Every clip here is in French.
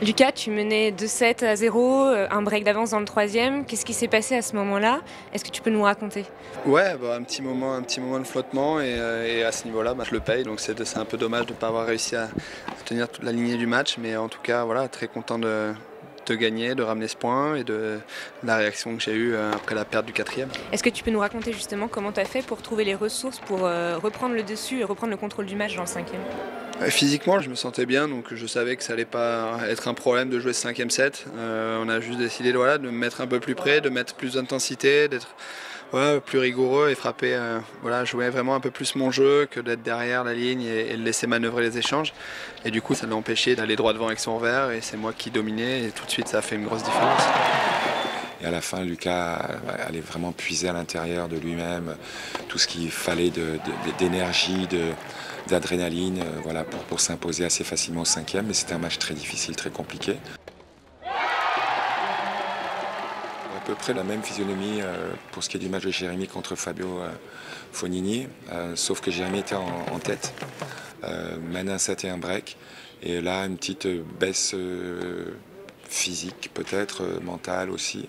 Lucas, tu menais 2-7-0, un break d'avance dans le troisième. Qu'est-ce qui s'est passé à ce moment-là? Est-ce que tu peux nous raconter? Ouais, bah, un petit moment de flottement et à ce niveau-là, bah, je le paye. Donc c'est un peu dommage de ne pas avoir réussi à tenir toute la lignée du match, mais en tout cas, voilà, très content de gagner, de ramener ce point et de la réaction que j'ai eue après la perte du quatrième. Est-ce que tu peux nous raconter justement comment tu as fait pour trouver les ressources pour reprendre le dessus et reprendre le contrôle du match dans le cinquième? Physiquement, je me sentais bien, donc je savais que ça allait pas être un problème de jouer ce cinquième set. On a juste décidé voilà, de me mettre un peu plus près, de mettre plus d'intensité, d'être plus rigoureux et frapper, jouer vraiment un peu plus mon jeu que d'être derrière la ligne et le laisser manœuvrer les échanges. Et du coup, ça l'a empêché d'aller droit devant avec son revers et c'est moi qui dominais et tout de suite, ça a fait une grosse différence. Et à la fin, Lucas allait vraiment puiser à l'intérieur de lui-même tout ce qu'il fallait d'énergie, d'adrénaline, voilà, pour s'imposer assez facilement au cinquième. Mais c'était un match très difficile, très compliqué. À peu près la même physionomie pour ce qui est du match de Jérémy contre Fabio Fognini, sauf que Jérémy était en tête, mène un set et un break. Et là, une petite baisse physique peut-être, mentale aussi.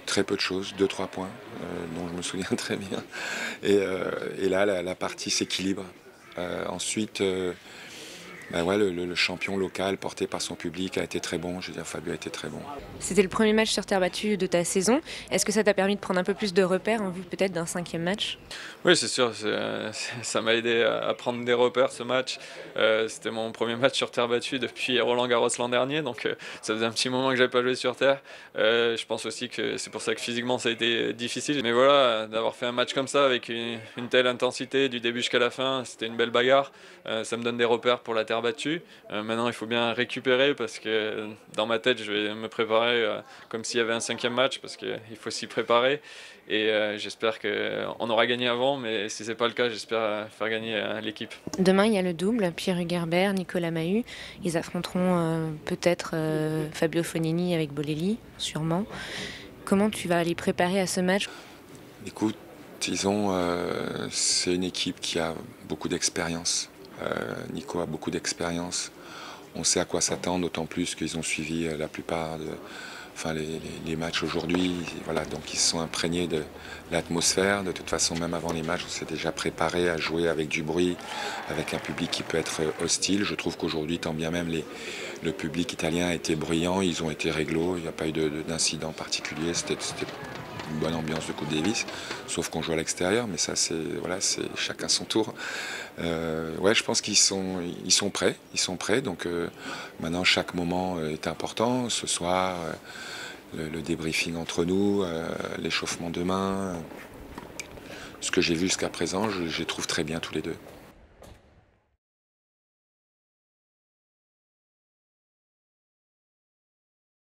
Très peu de choses, 2-3 points dont je me souviens très bien. Et là, la partie s'équilibre. Ensuite, le champion local porté par son public a été très bon. Je veux dire, Fabio a été très bon. C'était le premier match sur terre battue de ta saison. Est-ce que ça t'a permis de prendre un peu plus de repères en vue peut-être d'un cinquième match? Oui, c'est sûr, ça m'a aidé à prendre des repères ce match. C'était mon premier match sur terre battue depuis Roland-Garros l'an dernier, donc ça faisait un petit moment que j'avais pas joué sur terre. Je pense aussi que c'est pour ça que physiquement ça a été difficile. Mais voilà, d'avoir fait un match comme ça avec une telle intensité du début jusqu'à la fin, c'était une belle bagarre. Ça me donne des repères pour la terre battue. Maintenant, il faut bien récupérer parce que dans ma tête, je vais me préparer comme s'il y avait un cinquième match parce qu'il faut s'y préparer. Et j'espère qu'on aura gagné avant, mais si c'est pas le cas, j'espère faire gagner l'équipe. Demain, il y a le double, Pierre Hugerbert, Nicolas Mahut. Ils affronteront peut-être Fabio Fognini avec Bolelli, sûrement. Comment tu vas les préparer à ce match? Écoute, c'est une équipe qui a beaucoup d'expérience. Nico a beaucoup d'expérience. On sait à quoi s'attendre, d'autant plus qu'ils ont suivi la plupart les matchs aujourd'hui. Voilà, donc ils se sont imprégnés de l'atmosphère. De toute façon, même avant les matchs, on s'est déjà préparé à jouer avec du bruit, avec un public qui peut être hostile. Je trouve qu'aujourd'hui, tant bien même le public italien a été bruyant, ils ont été réglo, il n'y a pas eu d'incident particulier. C'était une bonne ambiance de Coupe Davis, sauf qu'on joue à l'extérieur, mais ça c'est chacun son tour. Je pense qu'ils sont prêts, donc maintenant chaque moment est important. Ce soir, le débriefing entre nous, l'échauffement demain, ce que j'ai vu jusqu'à présent, je les trouve très bien tous les deux.